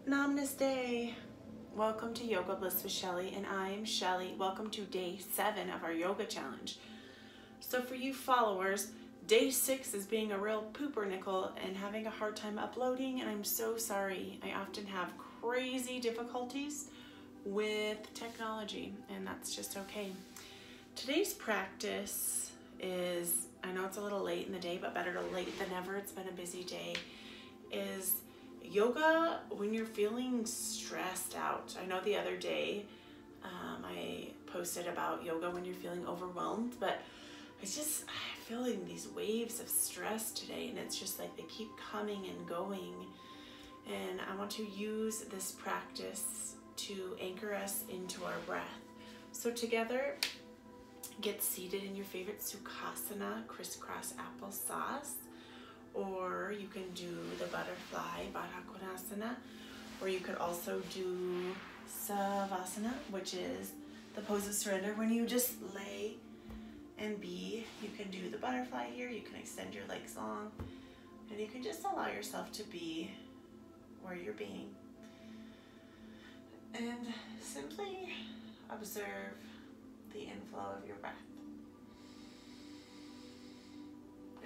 Namaste. Welcome to Yoga Bliss with Shelly, and I am Shelly. Welcome to day 7 of our yoga challenge. So for you followers, day 6 is being a real pooper nickel and having a hard time uploading, and I'm so sorry. I often have crazy difficulties with technology, and that's just okay. Today's practice is, I know it's a little late in the day, but better to late than never. It's been a busy day. Is yoga when you're feeling stressed out. I know the other day I posted about yoga when you're feeling overwhelmed, but I'm feeling these waves of stress today, and it's just like they keep coming and going. And I want to use this practice to anchor us into our breath. So together, get seated in your favorite Sukhasana, crisscross applesauce. Or you can do the butterfly, Baddha Konasana, or you could also do Savasana, which is the pose of surrender when you just lay and be. You can do the butterfly here, you can extend your legs long, and you can just allow yourself to be where you're being. And simply observe the inflow of your breath.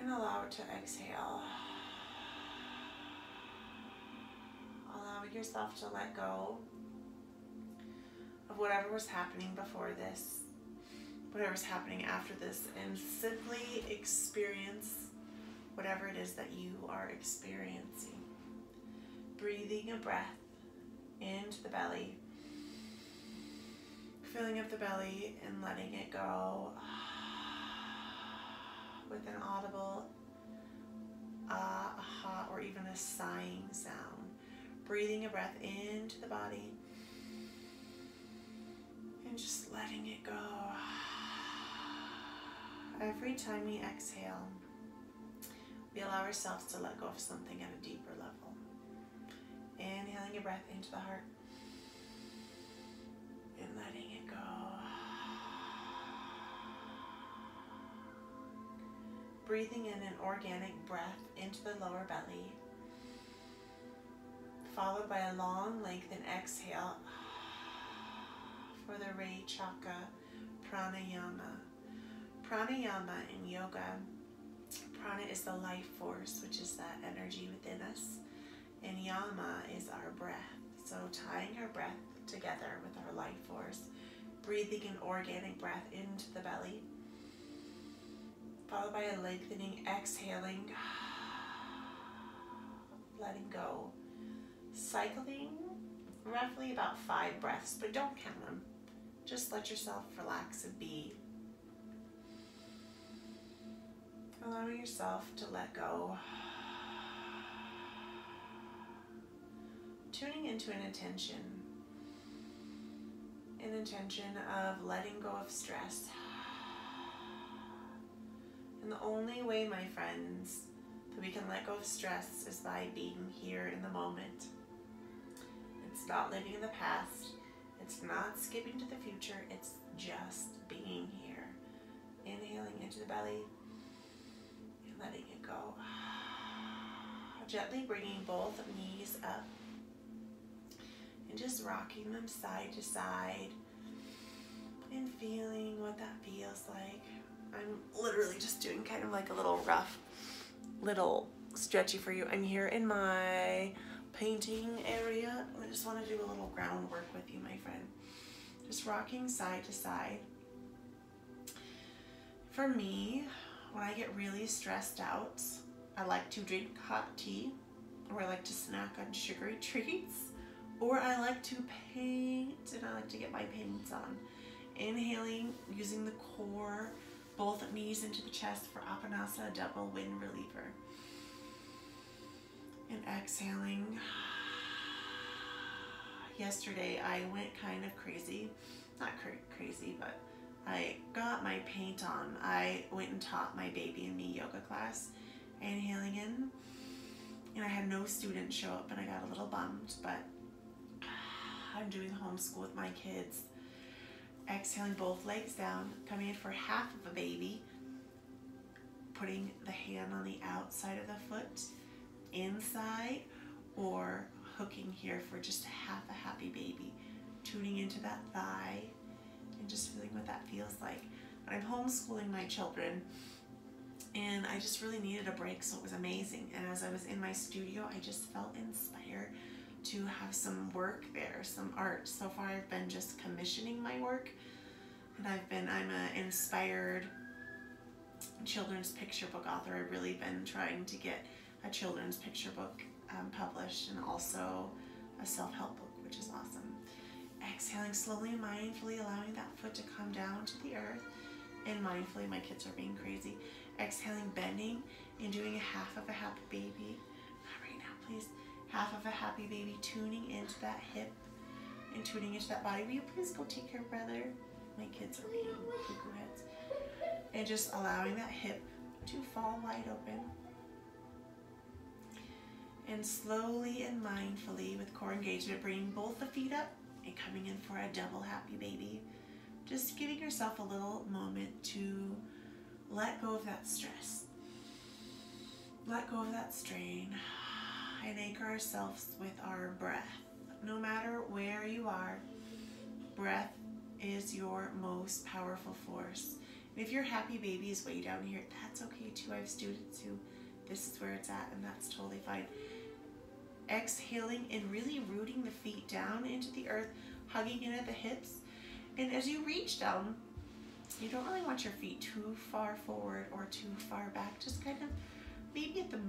And allow it to exhale. Allow yourself to let go of whatever was happening before this, whatever's happening after this, and simply experience whatever it is that you are experiencing. Breathing a breath into the belly, filling up the belly and letting it go. With an audible aha, or even a sighing sound. Breathing a breath into the body and just letting it go. Every time we exhale, we allow ourselves to let go of something at a deeper level. Inhaling a breath into the heart and letting it go. Breathing in an organic breath into the lower belly, followed by a long lengthened exhale for the Ray Chakra Pranayama. Pranayama in yoga, prana is the life force, which is that energy within us, and yama is our breath. So tying our breath together with our life force, breathing an organic breath into the belly, followed by a lengthening, exhaling, letting go. Cycling roughly about 5 breaths, but don't count them. Just let yourself relax and be. Allowing yourself to let go. Tuning into an intention of letting go of stress. And the only way, my friends, that we can let go of stress is by being here in the moment. It's not living in the past. It's not skipping to the future. It's just being here. Inhaling into the belly and letting it go. Gently bringing both knees up and just rocking them side to side and feeling what that feels like. I'm literally just doing kind of like a little rough, little stretchy for you. I'm here in my painting area. I just want to do a little groundwork with you, my friend. Just rocking side to side. For me, when I get really stressed out, I like to drink hot tea, or I like to snack on sugary treats, or I like to paint, and I like to get my paints on. Inhaling, using the core, both knees into the chest for Apanasa, double wind reliever. And exhaling. Yesterday I went kind of crazy. Not crazy, but I got my paint on. I went and taught my baby and me yoga class. Inhaling in. And I had no students show up, and I got a little bummed, but I'm doing homeschool with my kids. Exhaling both legs down, coming in for half of a baby, putting the hand on the outside of the foot, inside, or hooking here for just half a happy baby, tuning into that thigh and just feeling what that feels like. But I'm homeschooling my children, and I just really needed a break, so it was amazing. And as I was in my studio, I just felt inspired to have some work there, some art. So far I've been just commissioning my work, and I'm an inspired children's picture book author. I've really been trying to get a children's picture book published, and also a self-help book, which is awesome. Exhaling slowly and mindfully, allowing that foot to come down to the earth, and mindfully, my kids are being crazy. Exhaling, bending, and doing a half of a happy baby. Not right now, please. Half of a happy baby, tuning into that hip and tuning into that body. Will you please go take care, brother? My kids are being cuckoo heads. And just allowing that hip to fall wide open. And slowly and mindfully, with core engagement, bringing both the feet up and coming in for a double happy baby. Just giving yourself a little moment to let go of that stress. Let go of that strain. And anchor ourselves with our breath. No matter where you are, breath is your most powerful force. And if your happy baby is way down here, that's okay too. I have students who this is where it's at, and that's totally fine. Exhaling and really rooting the feet down into the earth, hugging in at the hips. And as you reach down, you don't really want your feet too far forward or too far back. Just kind of maybe at the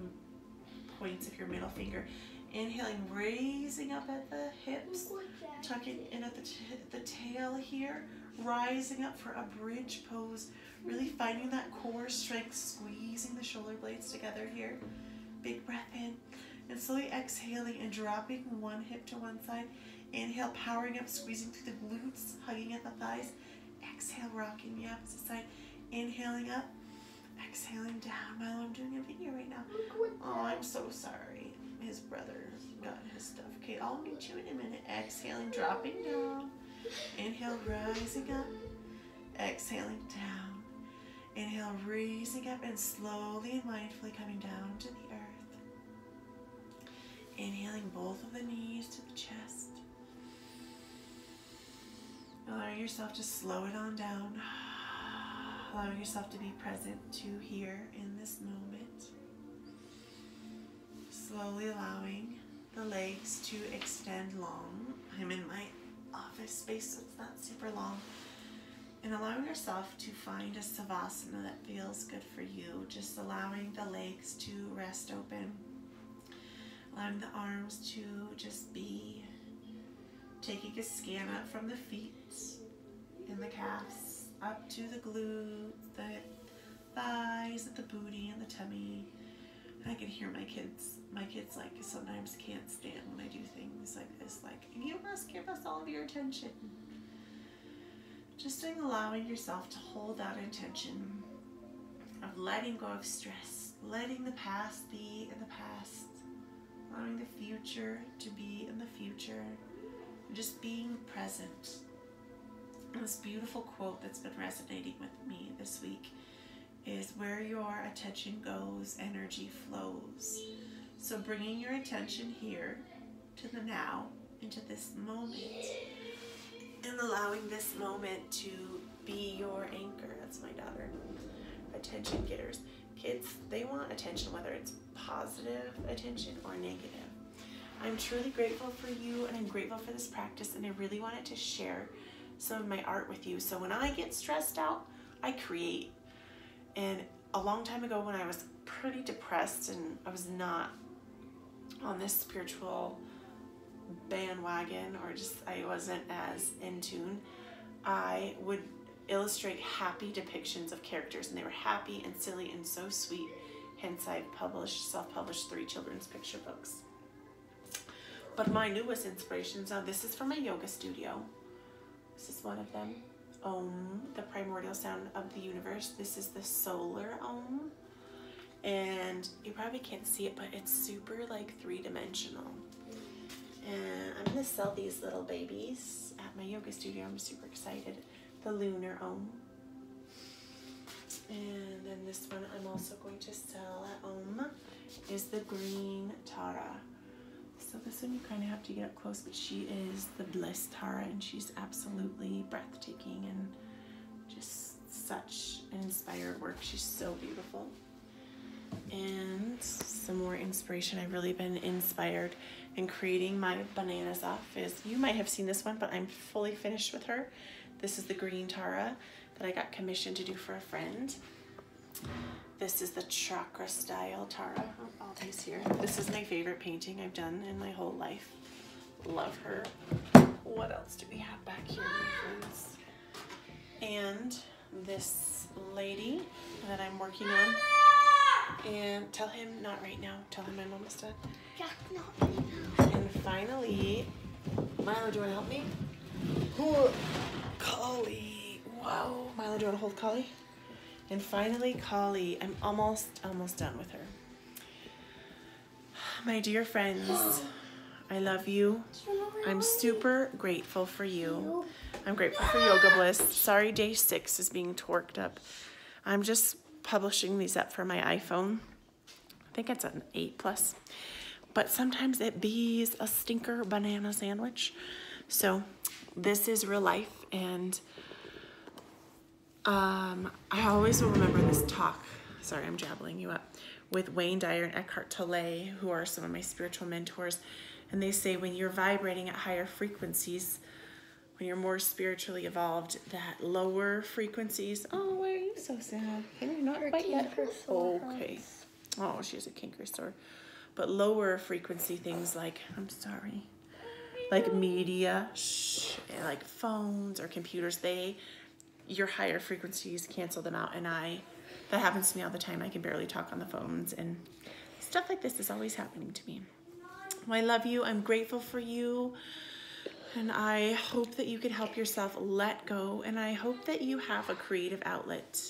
points of your middle finger. Inhaling, raising up at the hips, tucking in at the tail here, rising up for a bridge pose, really finding that core strength, squeezing the shoulder blades together here. Big breath in, and slowly exhaling and dropping one hip to one side. Inhale, powering up, squeezing through the glutes, hugging at the thighs. Exhale, rocking the opposite side. Inhaling up, exhaling down. Milo, I'm doing a video right now. Oh, I'm so sorry. His brother got his stuff. Okay, I'll meet you in a minute. Exhaling, dropping down. Inhale, rising up. Exhaling down. Inhale, raising up, and slowly and mindfully coming down to the earth. Inhaling both of the knees to the chest. Allowing yourself to slow it on down. Allowing yourself to be present to here in this moment. Slowly allowing the legs to extend long. I'm in my office space, so it's not super long. And allowing yourself to find a savasana that feels good for you. Just allowing the legs to rest open. Allowing the arms to just be. Taking a scan up from the feet and the calves, up to the glutes, the thighs, the booty, and the tummy. And I can hear my kids. My kids like sometimes can't stand when I do things like this. Like, you must give us all of your attention. Just allowing yourself to hold that intention of letting go of stress, letting the past be in the past, allowing the future to be in the future, and just being present. And this beautiful quote that's been resonating with me this week is, where your attention goes, energy flows. So bringing your attention here to the now, into this moment, and allowing this moment to be your anchor. That's my daughter. Attention getters. Kids, they want attention, whether it's positive attention or negative. I'm truly grateful for you, and I'm grateful for this practice, and I really wanted to share some of my art with you. So when I get stressed out, I create. And a long time ago, when I was pretty depressed and I was not on this spiritual bandwagon, or just I wasn't as in tune, I would illustrate happy depictions of characters, and they were happy and silly and so sweet. Hence I've self-published 3 children's picture books. But my newest inspirations, now this is from my yoga studio. This is one of them. Om, the primordial sound of the universe. This is the solar Om. And you probably can't see it, but it's super like 3-dimensional. And I'm gonna sell these little babies at my yoga studio. I'm super excited. The lunar Om. And then this one I'm also going to sell at Om is the green Tara. So this one you kind of have to get up close, but she is the Bliss Tara, and she's absolutely breathtaking and just such an inspired work. She's so beautiful. And some more inspiration. I've really been inspired in creating my bananas off is, you might have seen this one, but I'm fully finished with her. This is the green Tara that I got commissioned to do for a friend. This is the chakra style Tara. Oh, all these here. This is my favorite painting I've done in my whole life. Love her. What else do we have back here, my friends? And this lady that I'm working on. And tell him not right now. Tell him I'm almost done. Yeah, not right now. And finally, Milo, do you want to help me? Collie. Wow. Milo, do you want to hold Collie? And finally, Collie. I'm almost done with her. My dear friends, I love you. I'm super grateful for you. I'm grateful for Yoga Bliss. Sorry, day 6 is being torqued up. I'm just publishing these up for my iPhone. I think it's an 8 plus. But sometimes it bees a stinker banana sandwich. So this is real life, and I always will remember this talk. Sorry, I'm jabbling you up. With Wayne Dyer and Eckhart Tolle, who are some of my spiritual mentors. And they say when you're vibrating at higher frequencies, when you're more spiritually evolved, that lower frequencies. Oh, why are you so sad? Can you not quite yet? Okay. Oh, she has a canker sore. But lower frequency things like, I'm sorry, like media, like phones or computers, your higher frequencies cancel them out. And that happens to me all the time. I can barely talk on the phones, and stuff like this is always happening to me. Well, I love you. I'm grateful for you. And I hope that you can help yourself let go. And I hope that you have a creative outlet.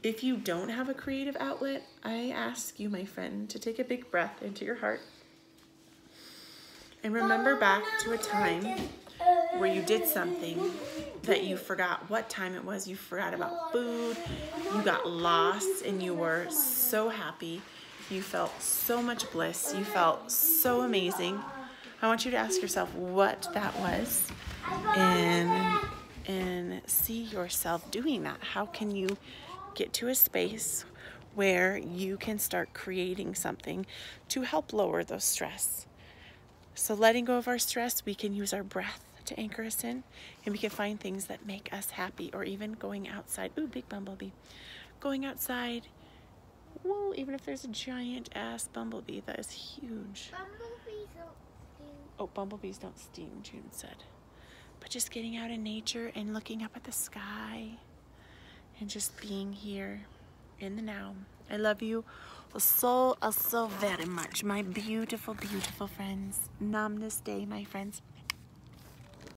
If you don't have a creative outlet, I ask you, my friend, to take a big breath into your heart. And remember back to a time where you did something that you forgot what time it was. You forgot about food. You got lost and you were so happy. You felt so much bliss. You felt so amazing. I want you to ask yourself what that was and see yourself doing that. How can you get to a space where you can start creating something to help lower those stress? So letting go of our stress, we can use our breath to anchor us in, and we can find things that make us happy, or even going outside. Ooh, big bumblebee. Going outside. Whoa, even if there's a giant ass bumblebee, that is huge. Bumblebees don't sting. Oh, bumblebees don't sting, June said. But just getting out in nature and looking up at the sky and just being here in the now. I love you so very much, my beautiful, beautiful friends. Namaste, my friends.